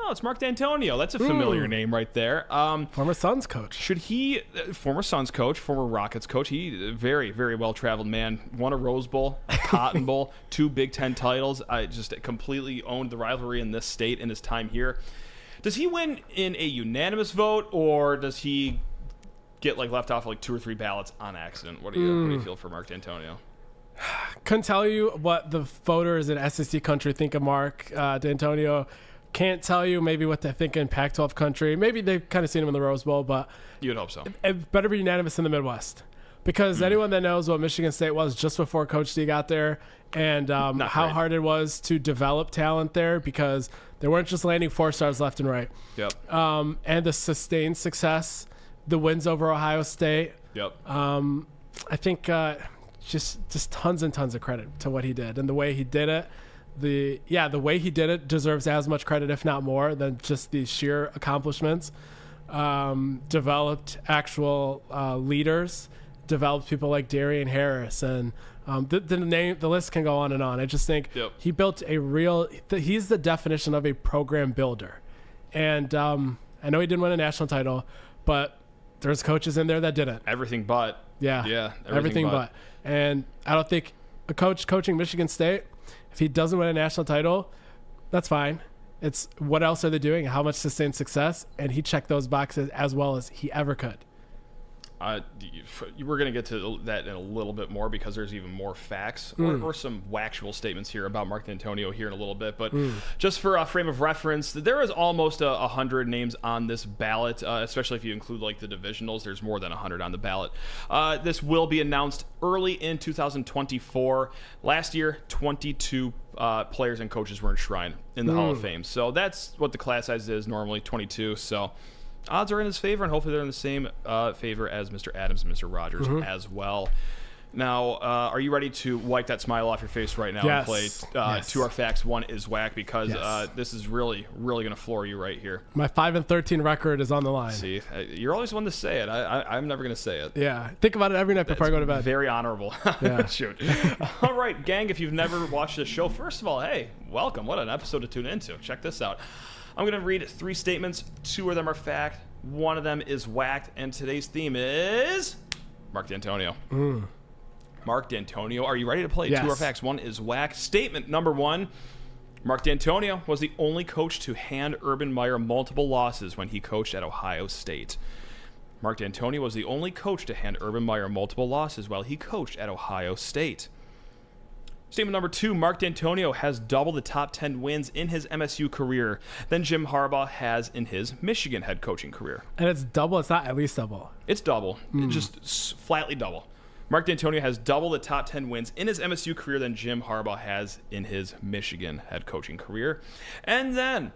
Oh, it's Mark D'Antonio. That's a familiar name right there. Former Suns coach. Former Suns coach, former Rockets coach. He very, very well-traveled man. Won a Rose Bowl, a Cotton Bowl, 2 Big Ten titles. Just completely owned the rivalry in this state in his time here. Does he win in a unanimous vote, or does he get left off 2 or 3 ballots on accident? What do you feel for Mark D'Antonio? Couldn't tell you what the voters in SEC country think of Mark D'Antonio. Can't tell you maybe what they think in Pac-12 country. Maybe they've kind of seen him in the Rose Bowl, but you'd hope so. It better be unanimous in the Midwest, because anyone that knows what Michigan State was just before Coach D got there, and how hard it was to develop talent there, because they weren't just landing 4-stars left and right. Yep. And the sustained success, the wins over Ohio State. Yep. I think just tons and tons of credit to what he did and the way he did it. The way he did it deserves as much credit, if not more, than just the sheer accomplishments. Developed actual leaders, developed people like Darian Harris, and the list can go on and on. I just think he built he's the definition of a program builder. And I know he didn't win a national title, but there's coaches in there that didn't. Everything but. Yeah, everything but. And I don't think a coach coaching Michigan State, if he doesn't win a national title, that's fine. It's what else are they doing? How much sustained success? And he checked those boxes as well as he ever could. We're going to get to that in a little bit more, because there's even more facts or some actual statements here about Mark D'Antonio here in a little bit. But just for a frame of reference, there is almost 100 names on this ballot, especially if you include like the divisionals. There's more than 100 on the ballot. This will be announced early in 2024. Last year, 22 players and coaches were enshrined in the Hall of Fame. So that's what the class size is normally, 22. So odds are in his favor, and hopefully they're in the same favor as Mr. Adams and Mr. Rogers as well. Now, are you ready to wipe that smile off your face right now and play 2 Are Facts, 1 Is Whack? Because this is really, really going to floor you right here. My 5-13 record is on the line. See, you're always one to say it. I'm never going to say it. Yeah, think about it every night before I go to bed. Very honorable. Yeah. Shoot. All right, gang, if you've never watched this show, first of all, hey, welcome. What an episode to tune into. Check this out. I'm going to read 3 statements. 2 of them are fact. 1 of them is whacked. And today's theme is Mark D'Antonio. Mark D'Antonio. Are you ready to play? 2 Are Facts, 1 Is Whack. Statement number 1. Mark D'Antonio was the only coach to hand Urban Meyer multiple losses when he coached at Ohio State. Mark D'Antonio was the only coach to hand Urban Meyer multiple losses while he coached at Ohio State. Statement number 2, Mark D'Antonio has double the top 10 wins in his MSU career than Jim Harbaugh has in his Michigan head coaching career. And it's double, it's not at least double. It's double. It's just flatly double. Mark D'Antonio has double the top 10 wins in his MSU career than Jim Harbaugh has in his Michigan head coaching career. And then,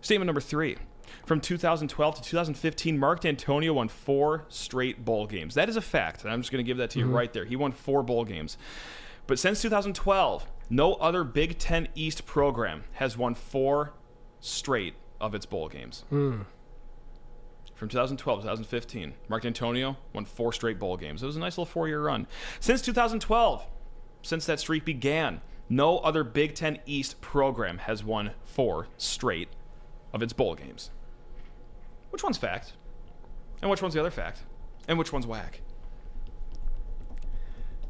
statement number 3. From 2012 to 2015, Mark D'Antonio won 4 straight bowl games. That is a fact, and I'm just going to give that to you right there. He won 4 bowl games. But since 2012, no other Big Ten East program has won 4 straight of its bowl games. From 2012 to 2015, Mark D'Antonio won 4 straight bowl games. It was a nice little 4-year run. Since 2012, since that streak began, no other Big Ten East program has won 4 straight of its bowl games. Which one's fact? And which one's the other fact? And which one's whack?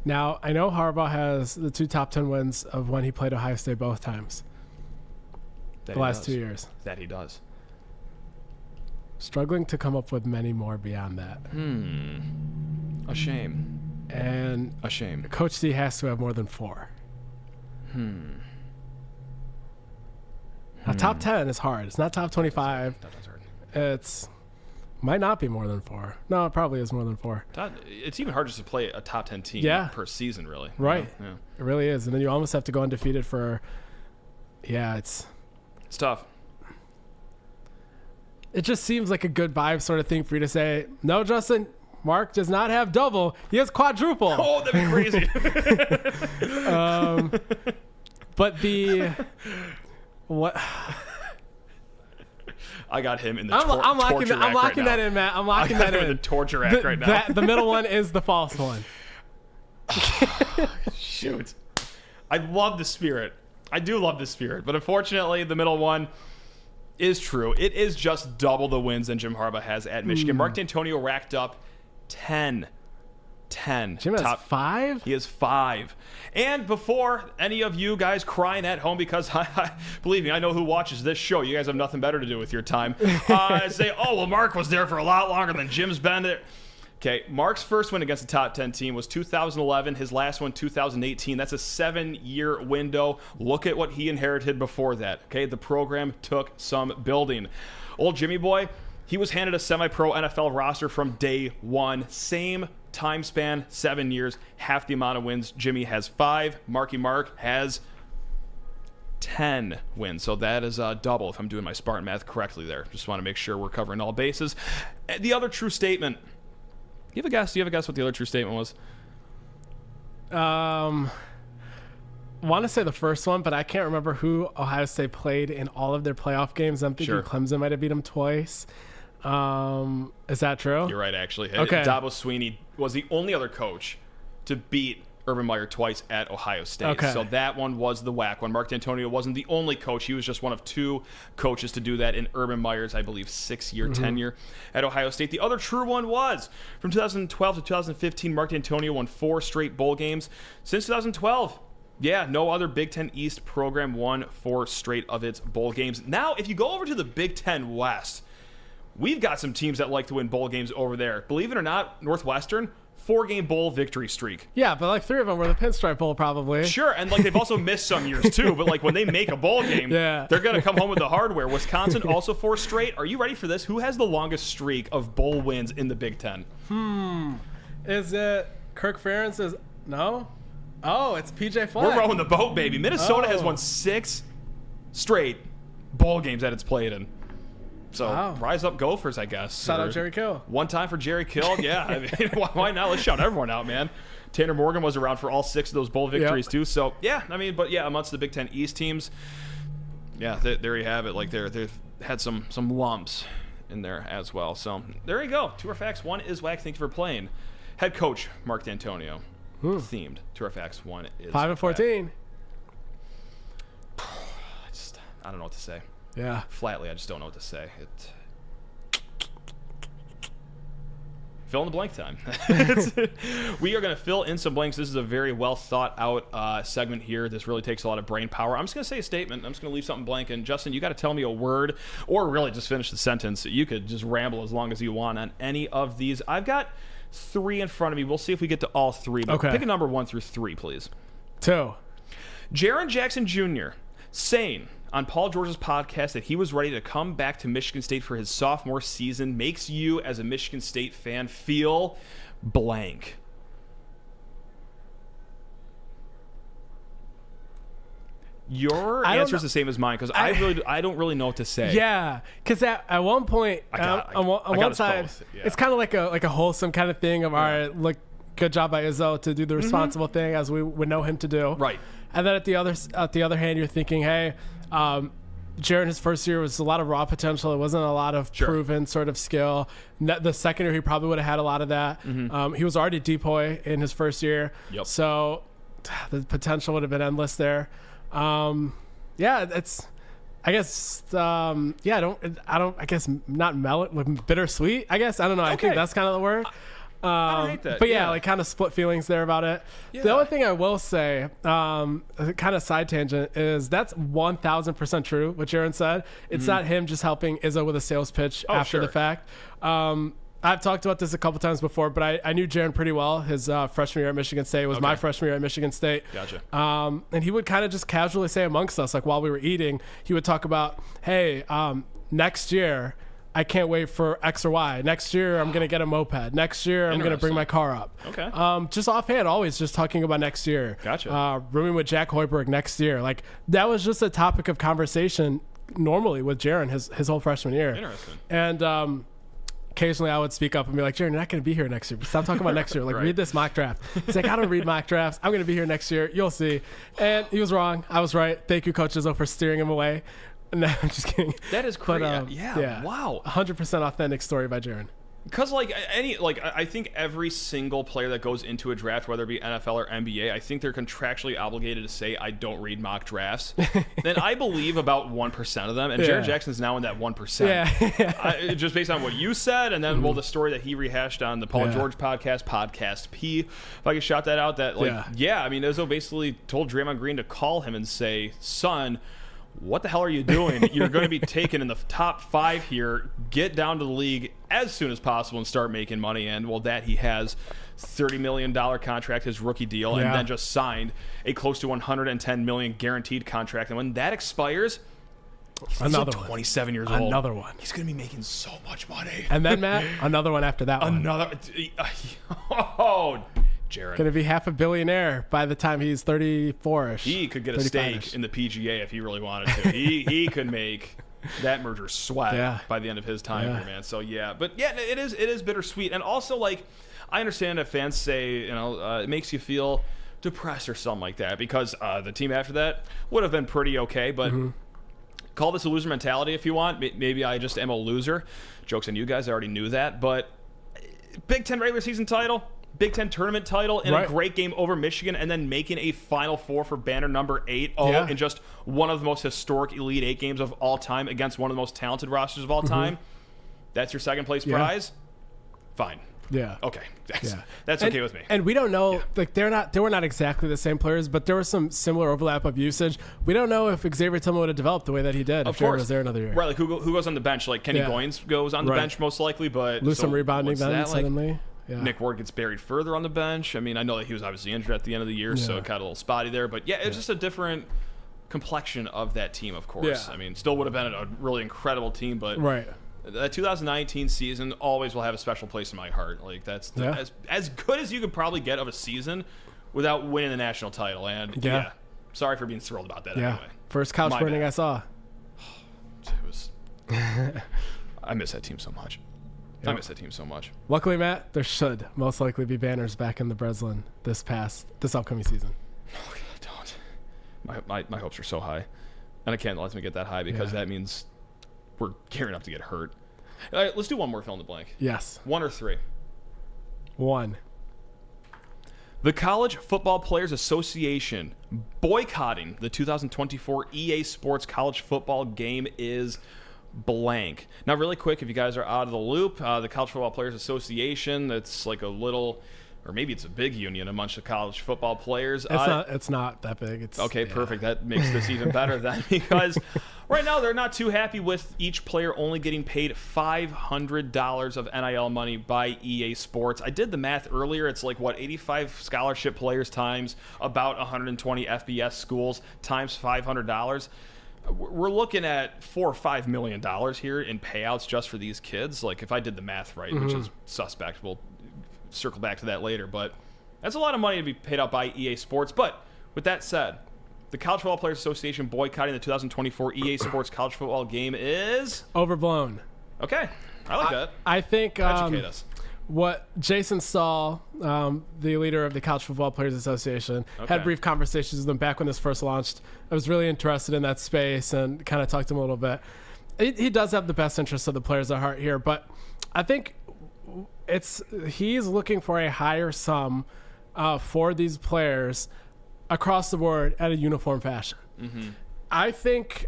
Now, I know Harbaugh has the 2 top 10 wins of when he played Ohio State both times. The last 2 years. That he does. Struggling to come up with many more beyond that. A shame. And a shame. Coach D has to have more than 4. Now, top 10 is hard. It's not top 25. That's hard. It's might not be more than 4. No, it probably is more than 4. It's even hard just to play a top 10 team per season, really. Right. Yeah. It really is. And then you almost have to go undefeated for, it's tough. It just seems like a good vibe sort of thing for you to say, no, Justin, Mark does not have double. He has quadruple. Oh, that'd be crazy. But what... I got him in the torture I'm locking that in, Matt. I'm locking that in. The torture act right now. The middle one is the false one. Shoot. I love the spirit. I do love the spirit. But unfortunately, the middle one is true. It is just double the wins than Jim Harbaugh has at Michigan. Mark D'Antonio racked up 10. Jim has 5? He has 5. And before any of you guys crying at home, because believe me, I know who watches this show. You guys have nothing better to do with your time. Say, oh, well, Mark was there for a lot longer than Jim's been there. Okay, Mark's first win against the top 10 team was 2011. His last one, 2018. That's a 7-year window. Look at what he inherited before that. Okay, the program took some building. Old Jimmy Boy, he was handed a semi-pro NFL roster from day one. Same time span, 7 years, half the amount of wins. Jimmy has 5. Marky Mark has 10 wins. So that is double if I'm doing my Spartan math correctly there. Just want to make sure we're covering all bases. The other true statement. Do you have a guess? Do you have a guess what the other true statement was? Want to say the first one, but I can't remember who Ohio State played in all of their playoff games. I'm thinking Clemson might have beat them twice. Is that true? You're right, actually. Okay. Dabo Swinney was the only other coach to beat Urban Meyer twice at Ohio State. Okay. So that one was the whack one. Mark D'Antonio wasn't the only coach. He was just one of 2 coaches to do that in Urban Meyer's, I believe, 6-year tenure at Ohio State. The other true one was from 2012 to 2015, Mark D'Antonio won 4 straight bowl games. Since 2012, no other Big Ten East program won 4 straight of its bowl games. Now, if you go over to the Big Ten West, we've got some teams that like to win bowl games over there. Believe it or not, Northwestern, 4-game bowl victory streak. Yeah, but like 3 of them were the Pinstripe Bowl probably. Sure, and like they've also missed some years too, but like when they make a bowl game, they're going to come home with the hardware. Wisconsin also 4 straight. Are you ready for this? Who has the longest streak of bowl wins in the Big Ten? Is it Kirk Ferentz? No? Oh, it's PJ Fleck. We're rowing the boat, baby. Minnesota has won 6 straight bowl games that it's played in. So rise up Gophers, I guess. Shout out Jerry Kill. One time for Jerry Kill. Yeah, I mean, why not? Let's shout everyone out, man. Tanner Morgan was around for all 6 of those bowl victories too. So yeah, I mean, but yeah, amongst the Big Ten East teams, there you have it. Like they've had some lumps in there as well. So there you go. 2 facts. 1 is whack. Thank you for playing. Head coach Mark D'Antonio. Themed. 2 facts. 1 is 5-14. I don't know what to say. Yeah. Flatly, I just don't know what to say. Fill in the blank time. We are going to fill in some blanks. This is a very well thought out segment here. This really takes a lot of brain power. I'm just going to say a statement. I'm just going to leave something blank. And Justin, you got to tell me a word or really just finish the sentence. You could just ramble as long as you want on any of these. I've got 3 in front of me. We'll see if we get to all 3. But pick a number 1 through 3, please. 2. Jaren Jackson Jr. saying on Paul George's podcast that he was ready to come back to Michigan State for his sophomore season makes you, as a Michigan State fan, feel blank. Your answer is the same as mine because I don't really know what to say. Yeah, because at one point on one side, it's kind of like a wholesome kind of thing of all right, look, good job by Izzo to do the responsible thing as we would know him to do. Right. And then at the other hand, you're thinking, hey, Jaren, his first year was a lot of raw potential. It wasn't a lot of proven sort of skill. The second year, he probably would have had a lot of that. He was already depoy in his first year. Yep. So the potential would have been endless there. It's, I guess, I guess not bittersweet, I guess. I don't know. Okay. I think that's kind of the word. I don't hate that. But like kind of split feelings there about it. Yeah. The only thing I will say, kind of side tangent, is that's 1,000% true what Jaren said. It's not him just helping Izzo with a sales pitch after the fact. I've talked about this a couple times before, but I knew Jaren pretty well. His freshman year at Michigan State was my freshman year at Michigan State. Gotcha. And he would kind of just casually say amongst us, like while we were eating, he would talk about, hey, next year, I can't wait for X or Y. Next year, I'm going to get a moped. Next year, I'm going to bring my car up. Okay. Just offhand, always just talking about next year. Gotcha. Rooming with Jack Hoiberg next year. Like, that was just a topic of conversation normally with Jaren his whole freshman year. Interesting. And occasionally I would speak up and be like, Jaren, you're not going to be here next year. Stop talking about next year. Like, read this mock draft. He's like, I don't read mock drafts. I'm going to be here next year. You'll see. And he was wrong. I was right. Thank you, Coach Izzo, for steering him away. No, I'm just kidding. That is crazy. But, yeah. Wow. 100% authentic story by Jaren. Because I think every single player that goes into a draft, whether it be NFL or NBA, I think they're contractually obligated to say, I don't read mock drafts. And I believe about 1% of them. And Jaren Jackson's now in that 1%. Yeah. Just based on what you said, and then the story that he rehashed on the Paul George podcast P. If I could shout that out, I mean, Izzo basically told Draymond Green to call him and say, son, what the hell are you doing? You're going to be taken in the top 5 here. Get down to the league as soon as possible and start making money. And well, that he has $30 million contract, his rookie deal, and then just signed a close to $110 million guaranteed contract. And when that expires, he's like 27 years old. Another one. He's going to be making so much money. And then, Matt, another one after that one. Oh, Jared. Going to be half a billionaire by the time he's 34-ish. He could get a stake in the PGA if he really wanted to. He could make that merger sweat by the end of his time here, man. So, but it is bittersweet. And also, like, I understand that fans say, it makes you feel depressed or something like that because the team after that would have been pretty okay, but call this a loser mentality if you want. Maybe I just am a loser. Joke's on you guys. I already knew that. But Big Ten regular season title, Big Ten tournament title, and a great game over Michigan, and then making a Final Four for banner number 8 in just one of the most historic Elite 8 games of all time against one of the most talented rosters of all time. That's your second place prize? Fine. Yeah. Okay. That's okay with me. And we don't know, like they were not exactly the same players, but there was some similar overlap of usage. We don't know if Xavier Tillman would have developed the way that he did if Jared was there another year. Right, like who goes on the bench? Like Kenny Goins goes on the bench most likely, but lose some rebounding then suddenly. Yeah. Nick Ward gets buried further on the bench. I mean, I know that he was obviously injured at the end of the year, so it got a little spotty there. But it's just a different complexion of that team, of course. Yeah. I mean, still would have been a really incredible team, but that 2019 season always will have a special place in my heart. Like that's as good as you could probably get of a season without winning the national title. And sorry for being thrilled about that. Anyway, first couch burning I saw. It was. I miss that team so much. I miss that team so much. Luckily, Matt, there should most likely be banners back in the Breslin this upcoming season. Oh, God, don't. My hopes are so high, and I can't let me get that high because that means we're gearing up to get hurt. All right, let's do one more fill in the blank. Yes. 1 or 3? 1. The College Football Players Association boycotting the 2024 EA Sports College Football game is blank. Now, really quick, if you guys are out of the loop, the College Football Players Association, that's like a little, or maybe it's a big union amongst the college football players. It's not that big. It's perfect. That makes this even better then, because right now they're not too happy with each player only getting paid $500 of NIL money by EA Sports. I did the math earlier. It's like 85 scholarship players times about 120 FBS schools times $500. We're looking at $4 or $5 million here in payouts just for these kids. Like if I did the math right, which is suspect, we'll circle back to that later. But that's a lot of money to be paid out by EA Sports. But with that said, the College Football Players Association boycotting the 2024 EA Sports College Football game is overblown. Okay, I like that. I think educate us. What Jason Stahl, the leader of the College Football Players Association, had brief conversations with them back when this first launched. I was really interested in that space and kind of talked to him a little bit. He does have the best interests of the players at heart here, but I think he's looking for a higher sum for these players across the board at a uniform fashion. I think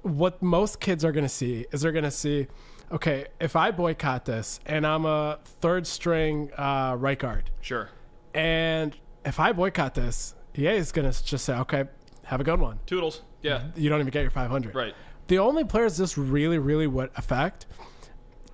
what most kids are going to see is they're going to see, okay, if I boycott this and I'm a third string right guard. Sure. And if I boycott this, EA is going to just say, okay, have a good one. Toodles. Yeah. You don't even get your 500. Right. The only players this really, really would affect,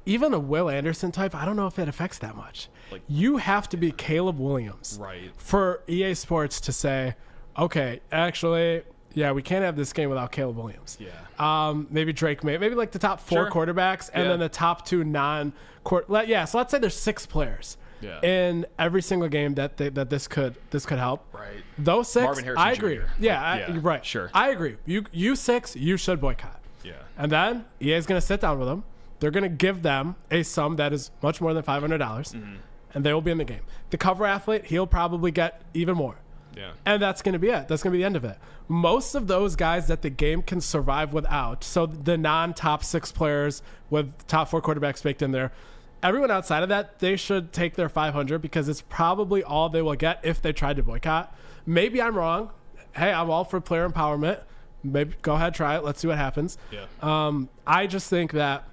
even a Will Anderson type, I don't know if it affects that much. Like, you have to be Caleb Williams for EA Sports to say, okay, actually, we can't have this game without Caleb Williams. Yeah. Maybe Drake May. Maybe like the top 4 quarterbacks and then the top 2 non-court. Yeah, so let's say there's 6 players in every single game that this could help. Right. Those 6, Marvin Harrison I agree. Jr. Right. Sure. I agree. You 6, you should boycott. Yeah. And then EA is going to sit down with them. They're going to give them a sum that is much more than $500, and they will be in the game. The cover athlete, he'll probably get even more. Yeah. And that's going to be it. That's going to be the end of it. Most of those guys that the game can survive without, so the non-top 6 players with top 4 quarterbacks baked in there, everyone outside of that, they should take their 500 because it's probably all they will get if they tried to boycott. Maybe I'm wrong. Hey, I'm all for player empowerment. Maybe go ahead, try it. Let's see what happens. Yeah. I just think that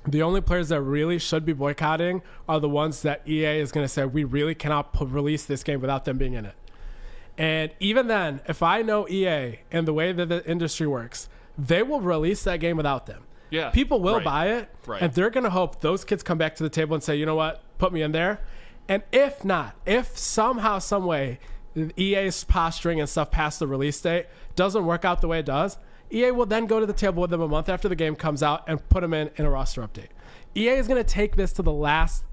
the only players that really should be boycotting are the ones that EA is going to say, we really cannot release this game without them being in it. And even then, if I know EA and the way that the industry works, they will release that game without them. Yeah. People will buy it, Right. and they're going to hope those kids come back to the table and say, you know what, put me in there. And if not, if somehow, some way, EA's posturing and stuff past the release date doesn't work out the way it does, EA will then go to the table with them a month after the game comes out and put them in a roster update. EA is going to take this to the last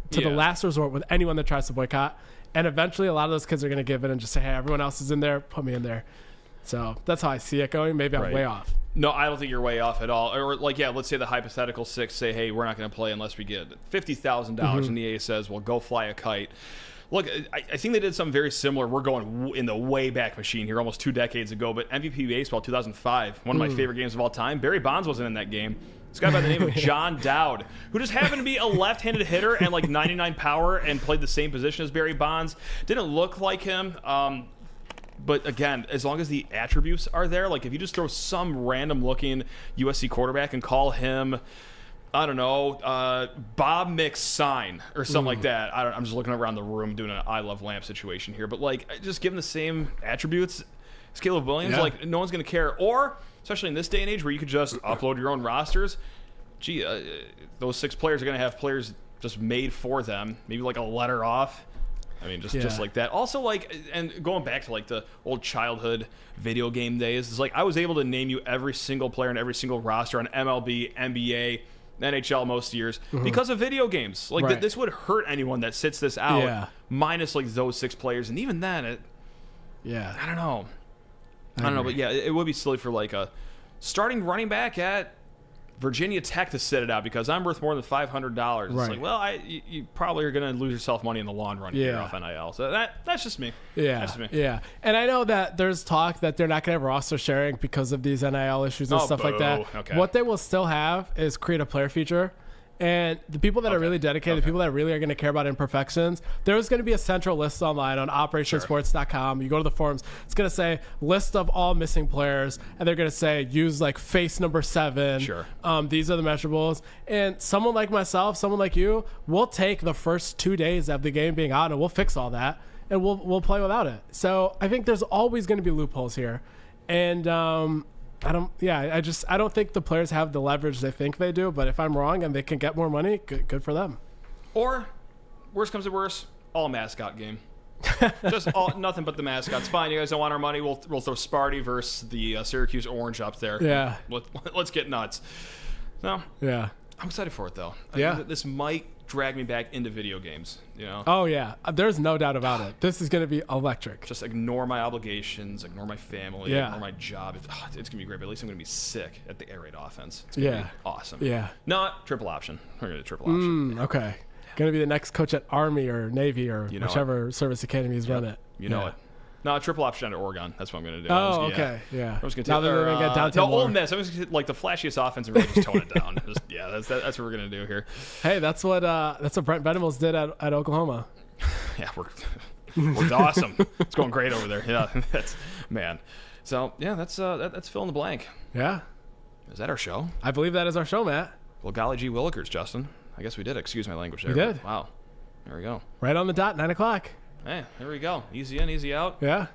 resort with anyone that tries to boycott. And eventually a lot of those kids are going to give in and just say, hey, everyone else is in there, put me in there. So that's how I see it going. Maybe I'm way off. No, I don't think you're way off at all. Or let's say the hypothetical 6 say, hey, we're not going to play unless we get $50,000. And EA says, well, go fly a kite. Look, I think they did something very similar. We're going in the way back machine here, almost 2 decades ago. But MVP Baseball 2005, one of my favorite games of all time. Barry Bonds wasn't in that game. This guy by the name of John Dowd, who just happened to be a left-handed hitter and like 99 power and played the same position as Barry Bonds. Didn't look like him. But again, as long as the attributes are there, like if you just throw some random-looking USC quarterback and call him, I don't know, Bob McSign or something like that. I'm just looking around the room doing an I Love Lamp situation here. But like, just give him the same attributes, Caleb Williams, like no one's going to care. Or, especially in this day and age where you could just upload your own rosters, those 6 players are going to have players just made for them, maybe like a letter off. I mean, just like that. Also, like, and going back to like the old childhood video game days, it's like I was able to name you every single player and every single roster on MLB, NBA, NHL most years because of video games. Like this would hurt anyone that sits this out, minus like those 6 players, and even then, I don't know. I don't know, but it would be silly for like a starting running back at Virginia Tech to sit it out because I'm worth more than $500. It's like, well, you probably are going to lose yourself money in the long run here off NIL. So that's just me. That's just me. Yeah. And I know that there's talk that they're not going to have roster sharing because of these NIL issues and stuff like that. Okay. What they will still have is create a player feature. And the people that are really dedicated, the people that really are going to care about imperfections, there's going to be a central list online on OperationSports.com. You go to the forums, it's going to say list of all missing players, and they're going to say use like face number 7. These are the measurables. And someone like myself, someone like you, we'll take the first 2 days of the game being out, and we'll fix all that, and we'll play without it. So I think there's always going to be loopholes here, and I don't think the players have the leverage they think they do, but if I'm wrong and they can get more money, good for them. Or, worst comes to worst, all mascot game. Just nothing but the mascots. Fine, you guys don't want our money, we'll throw Sparty versus the Syracuse Orange up there. Yeah. Let's get nuts. No. Yeah. I'm excited for it, though. Yeah. This might drag me back into video games, you know? Oh, yeah. There's no doubt about it. This is going to be electric. Just ignore my obligations, ignore my family, ignore my job. It's going to be great, but at least I'm going to be sick at the air raid offense. It's going to be awesome. Yeah. No, triple option. We're going to do triple option. Okay. Going to be the next coach at Army or Navy or whichever service academies run it. You know it. No, triple option at Oregon. That's what I'm going to do. Oh, okay. Yeah. I'm just going to now take they're going to get downtown. No, Ole Miss. I'm just gonna, like the flashiest offense and really just tone it down. That's what we're going to do here. Hey, that's what Brent Venables did at Oklahoma. Yeah, we're awesome. It's going great over there. Yeah, man. So yeah, that's fill in the blank. Yeah. Is that our show? I believe that is our show, Matt. Well, golly gee willikers, Justin. I guess we did. Excuse my language there. We did. Wow. There we go. Right on the dot, 9 o'clock. Hey, there we go. Easy in, easy out. Yeah.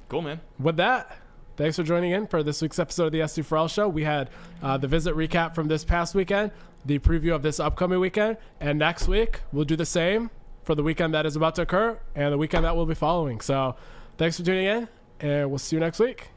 Cool, man. With that, thanks for joining in for this week's episode of the SD4L show. We had the visit recap from this past weekend, the preview of this upcoming weekend, and next week we'll do the same for the weekend that is about to occur and the weekend that will be following. So thanks for tuning in, and we'll see you next week.